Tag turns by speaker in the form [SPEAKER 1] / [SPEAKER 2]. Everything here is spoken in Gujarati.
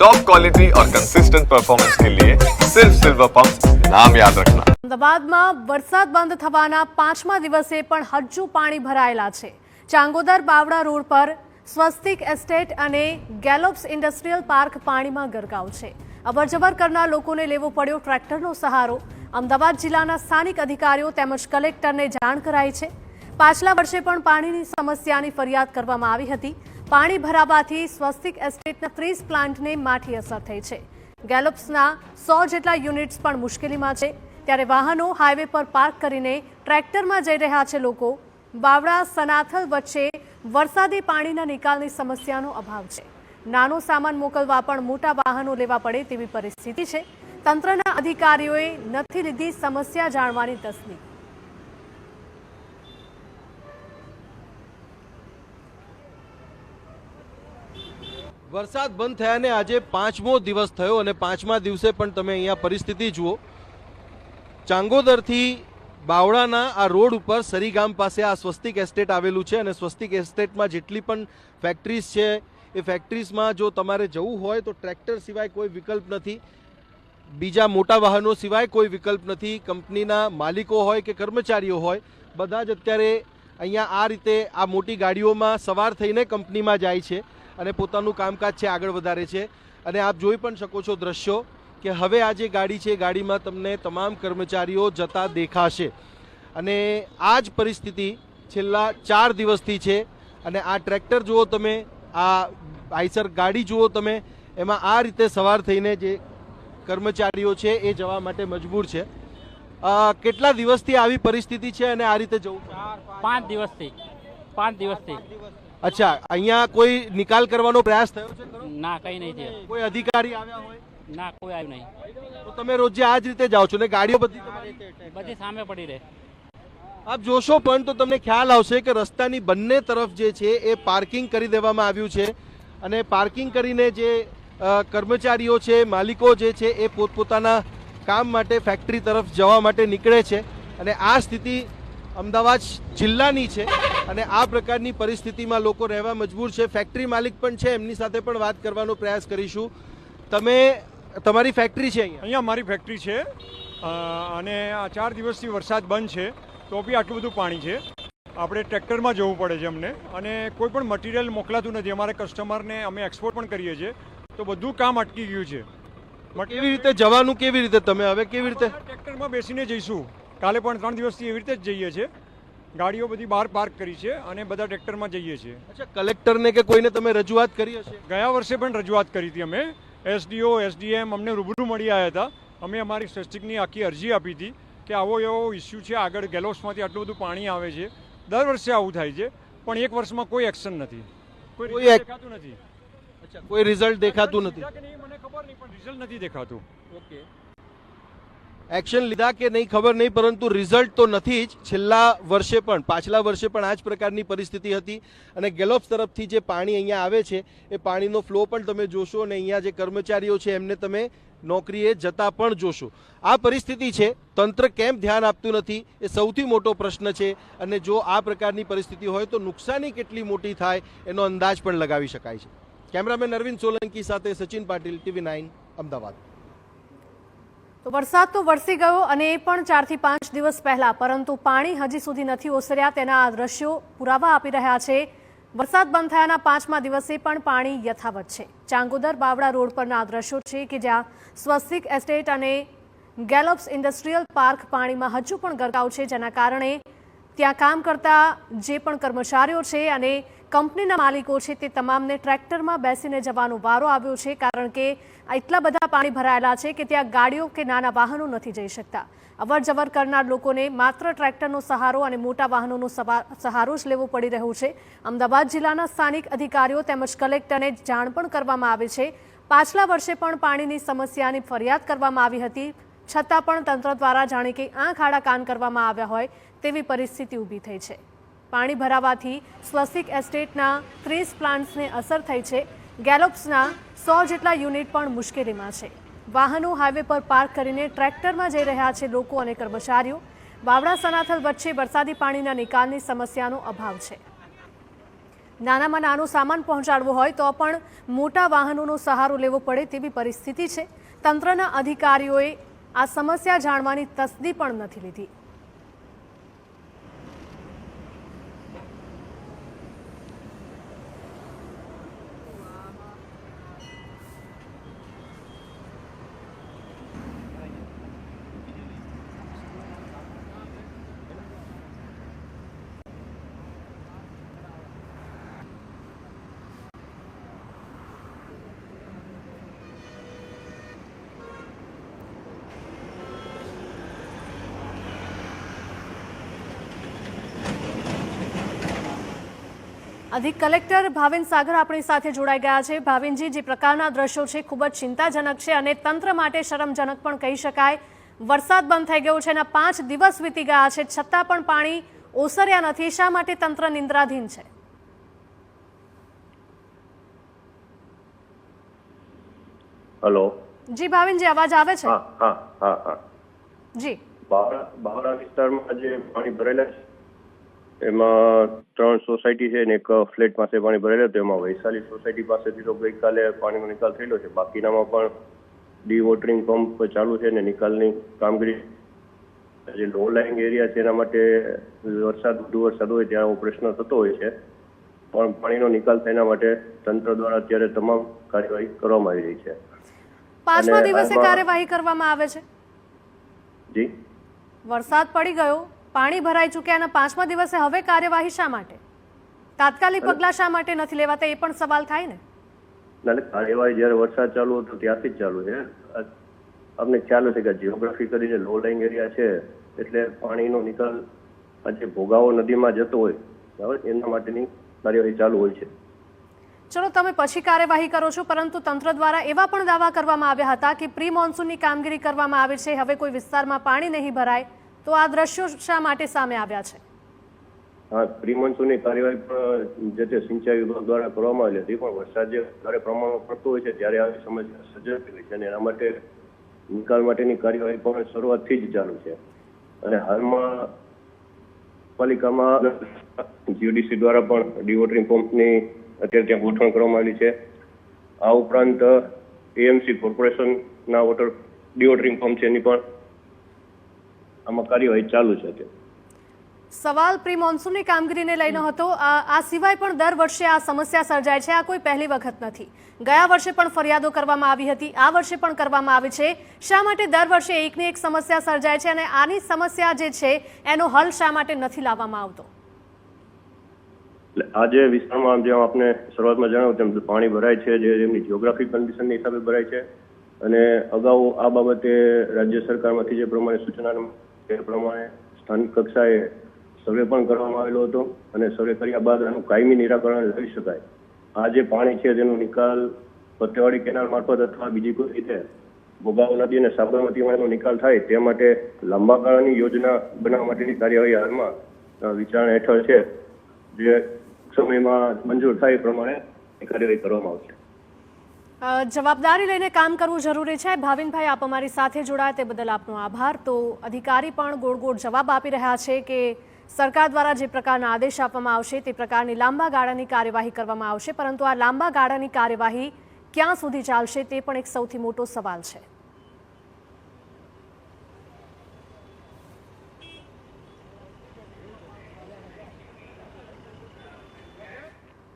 [SPEAKER 1] टॉप क्वालिटी और कंसिस्टेंट परफॉर्मेंस के लिए सिर्फ सिल्वर पंप नाम याद रखना।
[SPEAKER 2] અમદાવાદમાં વરસાદ બંધ થવાના 5મા દિવસે પણ હજુ પાણી ભરાયેલા છે। ચાંગોદર બાવડા રોડ પર સ્વસ્તિક એસ્ટેટ અને ગેલોપ્સ ઇન્ડસ્ટ્રીયલ પાર્ક પાણીમાં ગરકાવ છે। અવરજવર કરનાર લોકોને લેવો પડ્યો ટ્રેક્ટરનો સહારો। અમદાવાદ જિલ્લાના સ્થાનિક અધિકારીઓ તેમજ કલેક્ટરને જાણ કરાઈ છે। પાછલા વર્ષે પણ પાણીની સમસ્યાની ફરિયાદ કરવામાં આવી હતી। પાણી ભરાવાથી સ્વસ્તિક એસ્ટેટના 30 પ્લાન્ટને માઠી અસર થઈ છે। ગેલોપ્સના 100 જેટલા યુનિટ્સ પણ મુશ્કેલીમાં છે। ત્યારે વાહનો હાઈવે પર પાર્ક કરીને ટ્રેક્ટરમાં જઈ રહ્યા છે લોકો। બાવડા સનાથલ વચ્ચે વરસાદી પાણીના નિકાલની સમસ્યાનો અભાવ છે। નાનો સામાન મોકલવા પણ મોટા વાહનો લેવા પડે તેવી પરિસ્થિતિ છે। તંત્રના અધિકારીઓએ નથી લીધી સમસ્યા જાણવાની તસદી।
[SPEAKER 3] વરસાદ બંધ થયાને આજે 5મો દિવસ થયો અને 5મા દિવસે પણ તમે અહીંયા પરિસ્થિતિ જુઓ। ચાંગોદરથી બાવડાના આ રોડ ઉપર સરીગામ પાસે આ સ્વસ્તિક એસ્ટેટ આવેલું છે અને સ્વસ્તિક એસ્ટેટમાં જેટલી પણ ફેક્ટરીઝ છે એ ફેક્ટરીઝમાં જો તમારે જવું હોય તો ટ્રેક્ટર સિવાય કોઈ વિકલ્પ નથી, બીજા મોટા વાહનો સિવાય કોઈ વિકલ્પ નથી। કંપનીના માલિકો હોય કે કર્મચારીઓ હોય બધા જ અત્યારે અહીંયા આ રીતે આ મોટી ગાડીઓમાં સવાર થઈને કંપનીમાં જાય છે અને પોતાનું કામકાજ છે આગળ વધારે છે। અને આપ જોઈ પણ શકો છો દ્રશ્યો કે હવે આ જે ગાડી છે ગાડીમાં તમને તમામ કર્મચારીઓ જતા દેખાશે અને આ જ પરિસ્થિતિ છેલ્લા 4 દિવસથી છે। અને આ ટ્રેક્ટર જુઓ તમે, આ આઈસર ગાડી જુઓ તમે, એમાં આ રીતે સવાર થઈને જે કર્મચારીઓ છે એ જવા માટે મજબૂર છે। કેટલા દિવસથી આવી પરિસ્થિતિ છે અને આ રીતે જવું?
[SPEAKER 4] 5 દિવસથી।
[SPEAKER 3] અચ્છા, અહીંયા કોઈ નિકાલ કરવાનો પ્રયાસ થયો છે ખરો?
[SPEAKER 4] ના, કઈ નહીં થયો।
[SPEAKER 3] કોઈ અધિકારી આવ્યા હોય?
[SPEAKER 4] ના, કોઈ આવ્યું નહીં।
[SPEAKER 3] તો તમે રોજે આ જ રીતે જાઓ છો ને ગાડીઓ
[SPEAKER 4] બધી સામે પડી રહે।
[SPEAKER 3] આપ જોશો પણ તો તમને ખ્યાલ આવશે કે રસ્તાની બંને તરફ જે છે એ પાર્કિંગ કરી દેવામાં આવ્યું છે અને પાર્કિંગ કરીને જે કર્મચારીઓ છે, માલિકો જે છે એ પોતપોતાના કામ માટે ફેક્ટરી તરફ જવા માટે નીકળે છે અને આ સ્થિતિ અમદાવાદ જિલ્લાની છે અને આ પ્રકારની પરિસ્થિતિમાં લોકો રહેવા મજબૂર છે। ફેક્ટરી માલિક પણ છે, એમની સાથે પણ વાત કરવાનો પ્રયાસ કરીશું। તમારી ફેક્ટરી છે
[SPEAKER 5] અહીંયા મારી ફેક્ટરી છે અને આ 4 દિવસથી વરસાદ બંધ છે તો બી આટલું બધું પાણી છે। આપણે ટ્રેક્ટરમાં જવું પડે છે અમને અને કોઈ પણ મટીરિયલ મોકલાતું નથી। અમારે કસ્ટમરને અમે એક્સપોર્ટ પણ કરીએ છીએ તો બધું કામ અટકી ગયું છે।
[SPEAKER 3] કેવી રીતે જવાનું? કેવી રીતે તમે હવે કેવી રીતે?
[SPEAKER 5] ટ્રેક્ટરમાં બેસીને જઈશું। કાલે પણ 3 દિવસથી એવી રીતે જ જઈએ છીએ। ગાડીઓ બધી બહાર પાર્ક કરી છે અને બધા ટ્રેક્ટરમાં જઈએ છીએ।
[SPEAKER 3] અચ્છા, કલેક્ટરને કે કોઈને તમે રજૂઆત કરી હશે?
[SPEAKER 5] ગયા વર્ષે પણ રજૂઆત કરી હતી અમે। એસડીઓ, એસડીએમ અમને રૂબરૂ મળી આવ્યા હતા। અમે અમારી સ્વસ્તિકની આખી અરજી આપી હતી કે આવો એવો ઇસ્યુ છે, આગળ ગેલોપ્સમાંથી આટલું બધું પાણી આવે છે, દર વર્ષે આવું થાય છે પણ એક વર્ષમાં કોઈ એક્શન નથી, કોઈ દેખાતું નથી।
[SPEAKER 3] અચ્છા, કોઈ રિઝલ્ટ દેખાતું નથી?
[SPEAKER 5] મને ખબર નહીં પણ રિઝલ્ટ નથી દેખાતું।
[SPEAKER 3] ઓકે, એક્શન લીધા કે નહીં ખબર નહીં પરંતુ રિઝલ્ટ તો નથી જ। છેલ્લા વર્ષે પણ, પાછલા વર્ષે પણ આ જ પ્રકારની પરિસ્થિતિ હતી અને ગેલોપ્સ તરફથી જે પાણી અહીંયા આવે છે એ પાણીનો ફ્લો પણ તમે જોશો અને અહીંયા જે કર્મચારીઓ છે એમને તમે નોકરીએ જતા પણ જોશો। આ પરિસ્થિતિ છે, તંત્ર કેમ ધ્યાન આપતું નથી એ સૌથી મોટો પ્રશ્ન છે અને જો આ પ્રકારની પરિસ્થિતિ હોય તો નુકસાની કેટલી મોટી થાય એનો અંદાજ પણ લગાવી શકાય છે। કેમેરામેન અરવિંદ સોલંકી સાથે સચિન પાટીલ, TV9 અમદાવાદ।
[SPEAKER 2] તો વરસાદ તો વરસી ગયો અને એ પણ 4 થી 5 દિવસ પહેલા, પરંતુ પાણી હજી સુધી નથી ઓસર્યા તેના આ દ્રશ્યો પુરાવા આપી રહ્યા છે। વરસાદ બંધ થયાના 5મા દિવસે પણ પાણી યથાવત છે। ચાંગોદર બાવડા રોડ પરના આ દ્રશ્યો છે કે જ્યાં સ્વસ્તિક એસ્ટેટ અને ગેલોપ્સ ઇન્ડસ્ટ્રીયલ પાર્ક પાણીમાં હજુ પણ ગરકાવ છે, જેના કારણે ત્યાં કામ કરતા જે પણ કર્મચારીઓ છે અને કંપનીના માલિકો છે તે તમામને ટ્રેક્ટરમાં બેસીને જવાનો વારો આવ્યો છે, કારણ કે એટલા બધા પાણી ભરાયેલા છે કે ત્યાં ગાડીઓ કે નાના વાહનો નથી જઈ શકતા। અવરજવર કરનાર લોકોને માત્ર ટ્રેક્ટરનો સહારો અને મોટા વાહનોનો સહારો જ લેવો પડી રહ્યો છે। અમદાવાદ જિલ્લાના સ્થાનિક અધિકારીઓ તેમજ કલેક્ટરને જાણ પણ કરવામાં આવી છે। પાછલા વર્ષે પણ પાણીની સમસ્યાની ફરિયાદ કરવામાં આવી હતી, છતાં પણ તંત્ર દ્વારા જાણે કે આંખ આડા કાન કરવામાં આવ્યા હોય તેવી પરિસ્થિતિ ઊભી થઈ છે। પાણી ભરાવાથી સ્વસ્તિક એસ્ટેટના 30 પ્લાન્ટ્સને અસર થઈ છે। ગેલોપ્સના 100 જેટલા યુનિટ પણ મુશ્કેલીમાં છે। વાહનો હાઈવે પર પાર્ક કરીને ટ્રેક્ટરમાં જઈ રહ્યા છે લોકો અને કર્મચારીઓ। બાવડા સનાથલ વચ્ચે વરસાદી પાણીના નિકાલની સમસ્યાનો અભાવ છે। નાનામાં નાનો સામાન પહોંચાડવો હોય તો પણ મોટા વાહનોનો સહારો લેવો પડે તેવી પરિસ્થિતિ છે. તંત્રના અધિકારીઓએ આ સમસ્યા જાણવાની તસ્દી પણ નથી લીધી. અધિક કલેક્ટર ભાવિન સાગર આપણી સાથે જોડાઈ ગયા છે. ભાવિનજી, જે પ્રકારના દ્રશ્યો છે ખૂબ જ ચિંતાજનક છે અને તંત્ર માટે શરમજનક પણ કહી શકાય. વરસાદ બંધ થઈ ગયો છે અને 5 દિવસ વીતી ગયા છે, છતાં પણ પાણી ઓસર્યા નથી. શા માટે તંત્ર નિંદ્રાધીન છે?
[SPEAKER 6] હેલો
[SPEAKER 2] જી ભાવિનજી, અવાજ આવે છે?
[SPEAKER 6] હા હા હા હા
[SPEAKER 2] જી.
[SPEAKER 6] બાવળા વિસ્તારમાં જે પાણી ભરેલા છે એમાં 3 સોસાયટી છે ને એક ફ્લેટ પાસે પાણી ભરેલું હતું. એમાં વૈશાલી સોસાયટી પાસેથી તો ગઈકાલે પાણીનો નિકાલ થયેલો છે. બાકીનામાં પણ ડીવોટરિંગ પંપ ચાલુ છે ને નિકાલની કામગીરી. જે લો લાઇંગ એરિયા છે એના માટે વધુ વરસાદ હોય ત્યાં ઓપરેશન થતો હોય છે, પણ પાણીનો નિકાલ થાય એના માટે તંત્ર દ્વારા અત્યારે તમામ કાર્યવાહી કરવામાં આવી રહી છે.
[SPEAKER 2] 5મા દિવસે કાર્યવાહી કરવામાં આવે છે?
[SPEAKER 6] જી,
[SPEAKER 2] વરસાદ પડી ગયો, પાણી ભરાઈ ચૂક્યા અને 5મા દિવસે હવે કાર્યવાહી શા માટે? તાત્કાલિક પગલાં શા માટે નથી લેવાતા એ પણ સવાલ થાય ને.
[SPEAKER 6] ના, કાર્યવાહી જ્યારે વરસાદ ચાલુ હતો ત્યાંથી જ ચાલુ છે. આપને ખ્યાલ હશે કે જીઓગ્રાફિકલી જે લો લાઇંગ એરિયા છે એટલે પાણીનો નિકાલ આજે ભોગાવો નદીમાં જતો હોય, બરાબર, એના માટેની કાર્યવાહી ચાલુ હોય છે.
[SPEAKER 2] ચલો, તમે પછી કાર્યવાહી કરો છો, પરંતુ તંત્ર દ્વારા એવા પણ દાવા કરવામાં આવ્યા હતા કે પ્રી મોન્સૂનની કામગીરી કરવામાં આવે છે, હવે કોઈ વિસ્તારમાં પાણી નહીં ભરાય. તો આ દ્રશ્યો શા માટે સામે આવ્યા છે?
[SPEAKER 6] હા, પ્રી મોન્સૂનની કાર્યવાહી પણ જે તે સિંચાઈ વિભાગ દ્વારા કરવામાં આવેલી હતી, પણ વરસાદ જે વધારે પ્રમાણમાં પડતો હોય છે ત્યારે આવી સમસ્યા સર્જાતી હોય છે અને એના માટે નિકાલ માટેની કાર્યવાહી પણ શરૂઆતથી જ ચાલુ છે. અને હાલમાં પાલિકામાં જીઓડીસી દ્વારા પણ ડીવોટરિંગ પંપની અત્યારે ત્યાં ગોઠવણ કરવામાં આવેલી છે. આ ઉપરાંત એએમસી કોર્પોરેશનના વોટર ડીવોટરિંગ પંપ છે એની પણ આમાં કાર્યવાહી ચાલુ છે.
[SPEAKER 2] સવાલ પ્રી મોન્સૂનની કામગીરીને લઈને હતો. આ સિવાય પણ દર વર્ષે આ સમસ્યા સર્જાય છે. આ કોઈ પહેલી વખત નથી. ગયા વર્ષે પણ ફરિયાદો કરવામાં આવી હતી, આ વર્ષે પણ કરવામાં આવી છે. શા માટે દર વર્ષે એકની એક સમસ્યા સર્જાય છે અને આની સમસ્યા જે છે એનો હલ શા માટે નથી લાવવામાં આવતો?
[SPEAKER 6] આજે વિસ્તારમાં જેમ આપને શરૂઆતમાં જણાવ્યું તેમ પાણી ભરાય છે, જે એમની જીઓગ્રાફિક કન્ડિશનની હિસાબે ભરાય છે. અને અગાઉ આ બાબતે રાજ્ય સરકારમાંથી જે પ્રમાણે સૂચના એ પ્રમાણે સ્થાનિક કક્ષાએ સર્વે પણ કરવામાં આવેલો હતો અને સર્વે કર્યા બાદ આનું કાયમી નિરાકરણ લાવી શકાય. આ જે પાણી છે તેનો નિકાલ પત્તેવાડી કેનાલ મારફત અથવા બીજી કોઈ રીતે ભોગાવો નદી અને સાબરમતીમાં એનો નિકાલ થાય તે માટે લાંબા ગાળાની યોજના બનાવવા માટેની કાર્યવાહી હાલમાં વિચારણા હેઠળ છે, જે સમયમાં મંજૂર થાય એ પ્રમાણે કાર્યવાહી કરવામાં આવશે.
[SPEAKER 2] જવાબદારી લઈને કામ કરવું જરૂરી છે. ભાવિનભાઈ, આપ અમારી સાથે જોડાયા તે બદલ આપનો આભાર. તો અધિકારી પણ ગોળ ગોળ જવાબ આપી રહ્યા છે કે સરકાર દ્વારા જે પ્રકારના આદેશ આપવામાં આવશે તે પ્રકારની લાંબા ગાળાની કાર્યવાહી કરવામાં આવશે, પરંતુ આ લાંબા ગાળાની કાર્યવાહી ક્યાં સુધી ચાલશે તે પણ એક સૌથી મોટો સવાલ છે.